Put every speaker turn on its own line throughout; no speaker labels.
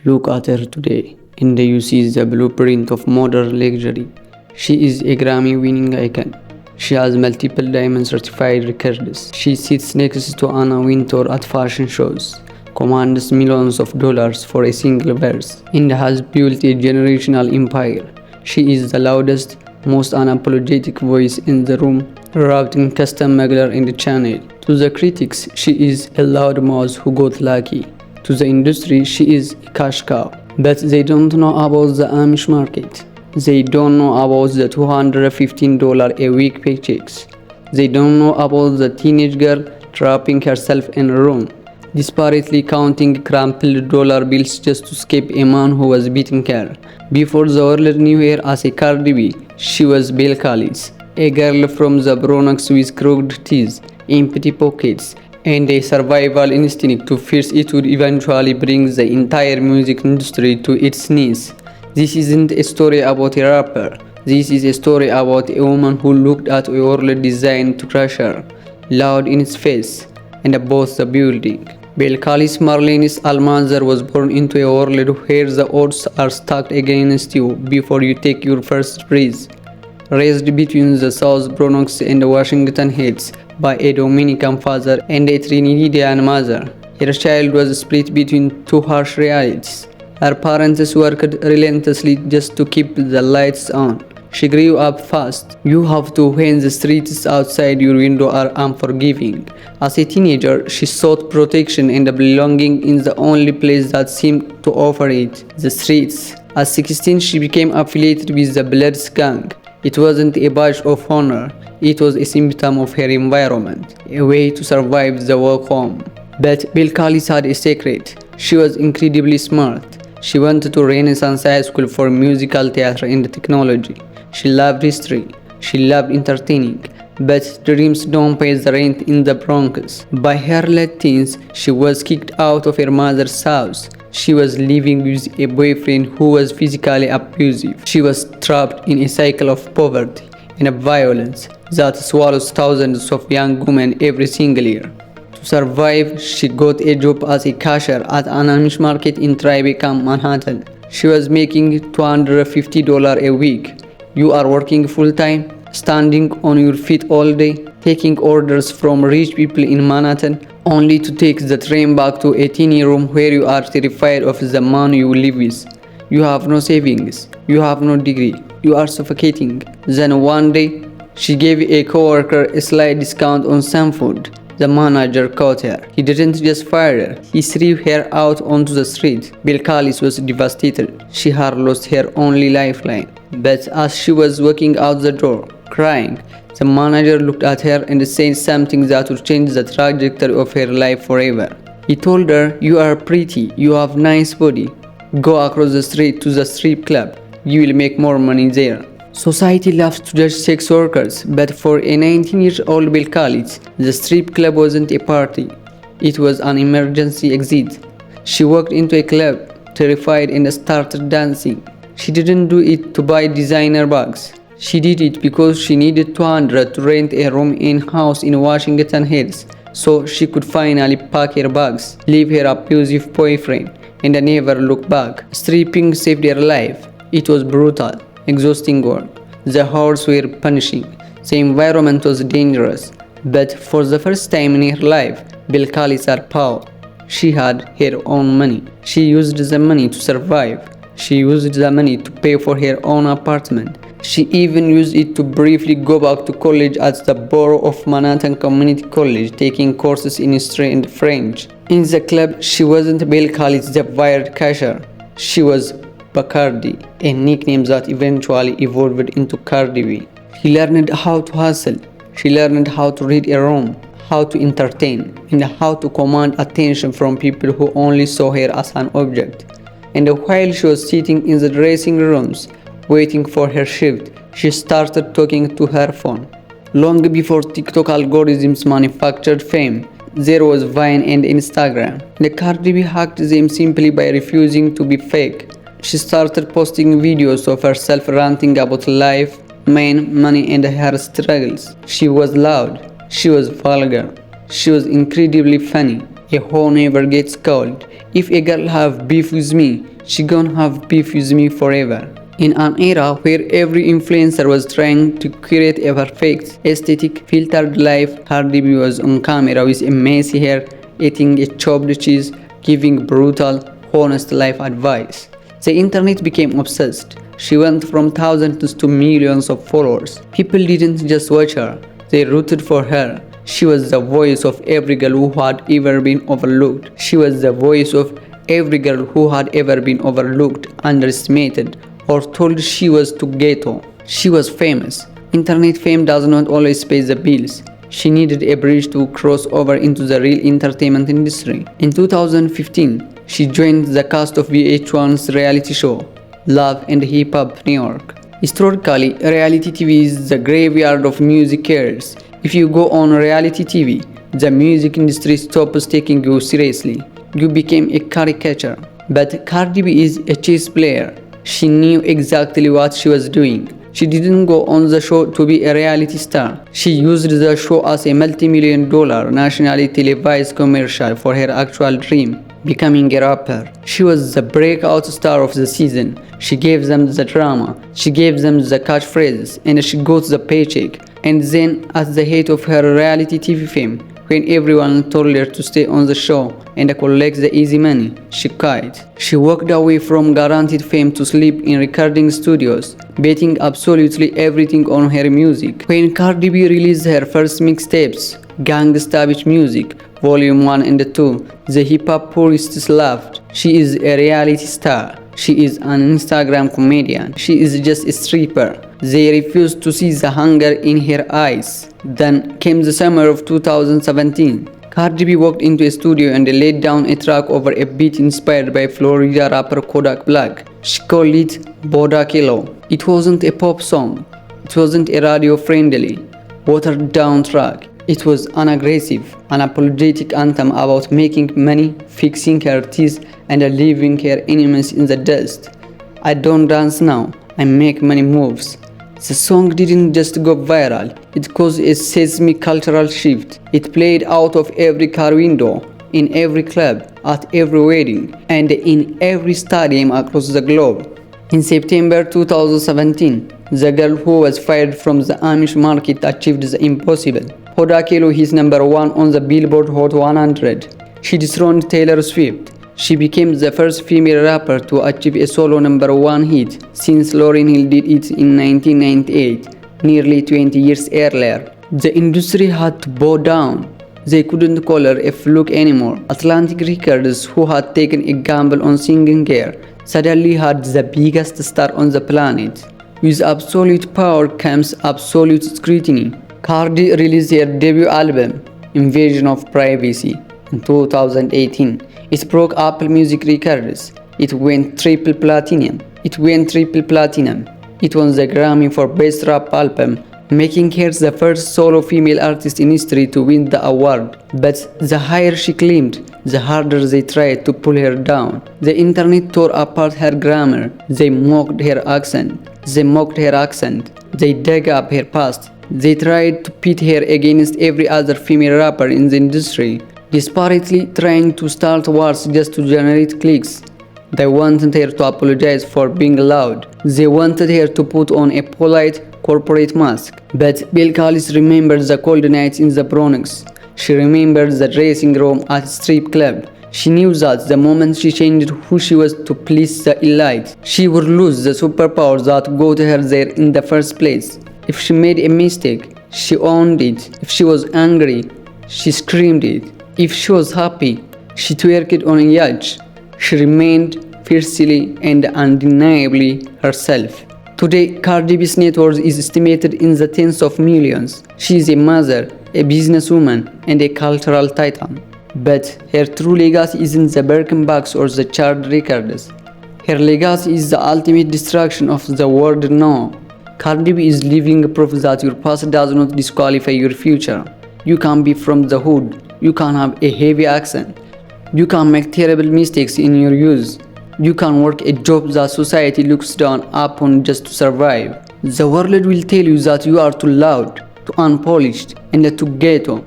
Look at her today, and you see the blueprint of modern luxury. She is a Grammy-winning icon. She has multiple diamond certified records. She sits next to Anna Wintour at fashion shows, commands millions of dollars for a single verse, and has built a generational empire. She is the loudest, most unapologetic voice in the room, routing custom Mogul in the channel. To the critics, she is a loudmouth who got lucky. To the industry, she is a cash cow. But they don't know about the Amish market. They don't know about the $215 a week paychecks. They don't know about the teenage girl trapping herself in a room, desperately counting crumpled dollar bills just to escape a man who was beating her. Before the world knew her as a Cardi B, she was Bill Callis, a girl from the Bronx with crooked teeth, empty pockets, and a survival instinct to fear it would eventually bring the entire music industry to its knees. This isn't a story about a rapper. This is a story about a woman who looked at a world designed to crush her, loud in its face, and above the building. Bill Callis Marlene's Almanzar was born into a world where the odds are stacked against you before you take your first breath. Raised between the South Bronx and the Washington Heights by a Dominican father and a Trinidadian mother, her child was split between two harsh realities. Her parents worked relentlessly just to keep the lights on. She grew up fast. You have to when the streets outside your window are unforgiving. As a teenager, she sought protection and belonging in the only place that seemed to offer it, the streets. At 16, she became affiliated with the Bloods gang. It wasn't a badge of honor, it was a symptom of her environment, a way to survive the walk home. But Bill Callis had a secret. She was incredibly smart. She went to Renaissance High School for musical theater and technology. She loved history. She loved entertaining. But dreams don't pay the rent in the Bronx. By her late teens, she was kicked out of her mother's house. She was living with a boyfriend who was physically abusive. She was trapped in a cycle of poverty and violence that swallows thousands of young women every single year. To survive, she got a job as a cashier at an Amish market in Tribeca, Manhattan. She was making $250 a week. You are working full-time, standing on your feet all day, taking orders from rich people in Manhattan, only to take the train back to a tiny room where you are terrified of the man you live with. You have no savings. You have no degree. You are suffocating. Then one day, she gave a coworker a slight discount on some food. The manager caught her. He didn't just fire her, he threw her out onto the street. Bill Callis was devastated. She had lost her only lifeline. But as she was walking out the door, crying, the manager looked at her and said something that would change the trajectory of her life forever. He told her, "You are pretty, you have nice body. Go across the street to the strip club. You will make more money there." Society loves to judge sex workers, but for a 19-year-old Bill Callis, the strip club wasn't a party. It was an emergency exit. She walked into a club, terrified, and started dancing. She didn't do it to buy designer bags. She did it because she needed $200 to rent a room in-house in Washington Heights, so she could finally pack her bags, leave her abusive boyfriend, and never look back. Stripping saved her life. It was brutal, exhausting work. The hours were punishing. The environment was dangerous. But for the first time in her life, Bill Callis had power. She had her own money. She used the money to survive. She used the money to pay for her own apartment. She even used it to briefly go back to college at the Borough of Manhattan Community College, taking courses in history and French. In the club, she wasn't Bill Callis, the wired cashier. She was Cardi, a nickname that eventually evolved into Cardi B. She learned how to hustle. She learned how to read a room, how to entertain, and how to command attention from people who only saw her as an object. And while she was sitting in the dressing rooms, waiting for her shift, she started talking to her phone. Long before TikTok algorithms manufactured fame, there was Vine and Instagram. The Cardi B hacked them simply by refusing to be fake. She started posting videos of herself ranting about life, men, money, and her struggles. She was loud. She was vulgar. She was incredibly funny. A hoe never gets cold. If a girl have beef with me, she gon' have beef with me forever. In an era where every influencer was trying to create a perfect, aesthetic, filtered life, Cardi B was on camera with a messy hair, eating a chopped cheese, giving brutal, honest life advice. The internet became obsessed. She went from thousands to millions of followers. People didn't just watch her, they rooted for her. She was the voice of every girl who had ever been overlooked. She was the voice of every girl who had ever been overlooked, underestimated, or told she was too ghetto. She was famous. Internet fame does not always pay the bills. She needed a bridge to cross over into the real entertainment industry. In 2015, she joined the cast of VH1's reality show, Love and Hip Hop New York. Historically, reality TV is the graveyard of music careers. If you go on reality TV, the music industry stops taking you seriously. You became a caricature. But Cardi B is a chess player. She knew exactly what she was doing. She didn't go on the show to be a reality star. She used the show as a multi-million-dollar nationally televised commercial for her actual dream, becoming a rapper. She was the breakout star of the season. She gave them the drama, she gave them the catchphrases, and she got the paycheck. And then, at the height of her reality TV fame, when everyone told her to stay on the show and collect the easy money, she quit. She walked away from guaranteed fame to sleep in recording studios, betting absolutely everything on her music. When Cardi B released her first mixtapes, Gangsta Bitch Music, Volume 1 and 2, the hip-hop purists laughed. She is a reality star. She is an Instagram comedian. She is just a stripper. They refused to see the hunger in her eyes. Then came the summer of 2017. Cardi B walked into a studio and laid down a track over a beat inspired by Florida rapper Kodak Black. She called it Boda Kilo. It wasn't a pop song. It wasn't a radio-friendly, watered-down track. It was an aggressive, unapologetic anthem about making money, fixing her teeth, and leaving her enemies in the dust. I don't dance now, I make money moves. The song didn't just go viral, it caused a seismic cultural shift. It played out of every car window, in every club, at every wedding, and in every stadium across the globe. In September 2017, the girl who was fired from the Amish market achieved the impossible. Boda Kilo is number 1 on the Billboard Hot 100. She dethroned Taylor Swift. She became the first female rapper to achieve a solo number 1 hit since Lauryn Hill did it in 1998, nearly 20 years earlier. The industry had to bow down. They couldn't call her a fluke anymore. Atlantic Records, who had taken a gamble on singing her, suddenly had the biggest star on the planet. With absolute power comes absolute scrutiny. Cardi released her debut album, Invasion of Privacy, in 2018. It broke Apple Music records. It went triple platinum. It won the Grammy for Best Rap Album, making her the first solo female artist in history to win the award. But the higher she climbed, the harder they tried to pull her down. The internet tore apart her grammar. They mocked her accent. They dug up her past. They tried to pit her against every other female rapper in the industry, desperately trying to start wars just to generate clicks. They wanted her to apologize for being loud. They wanted her to put on a polite corporate mask. But Bill Callis remembered the cold nights in the Bronx. She remembered the dressing room at a strip club. She knew that the moment she changed who she was to please the elite, she would lose the superpower that got her there in the first place. If she made a mistake, she owned it. If she was angry, she screamed it. If she was happy, she twerked on a yacht. She remained fiercely and undeniably herself. Today, Cardi B's net worth is estimated in the tens of millions. She is a mother, a businesswoman, and a cultural titan. But her true legacy isn't the Birkenbacks or the chart records. Her legacy is the ultimate destruction of the word no. Cardi B is living proof that your past does not disqualify your future. You can be from the hood. You can have a heavy accent. You can make terrible mistakes in your youth. You can work a job that society looks down upon just to survive. The world will tell you that you are too loud, too unpolished, and too ghetto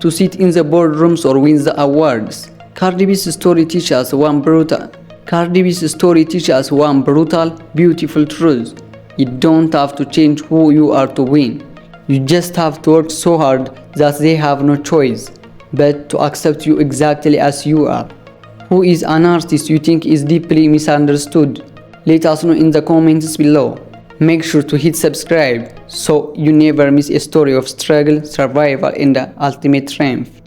to sit in the boardrooms or win the awards. Cardi B's story teaches us one brutal, beautiful truth. You don't have to change who you are to win. You just have to work so hard that they have no choice but to accept you exactly as you are. Who is an artist you think is deeply misunderstood? Let us know in the comments below. Make sure to hit subscribe so you never miss a story of struggle, survival, and the ultimate triumph.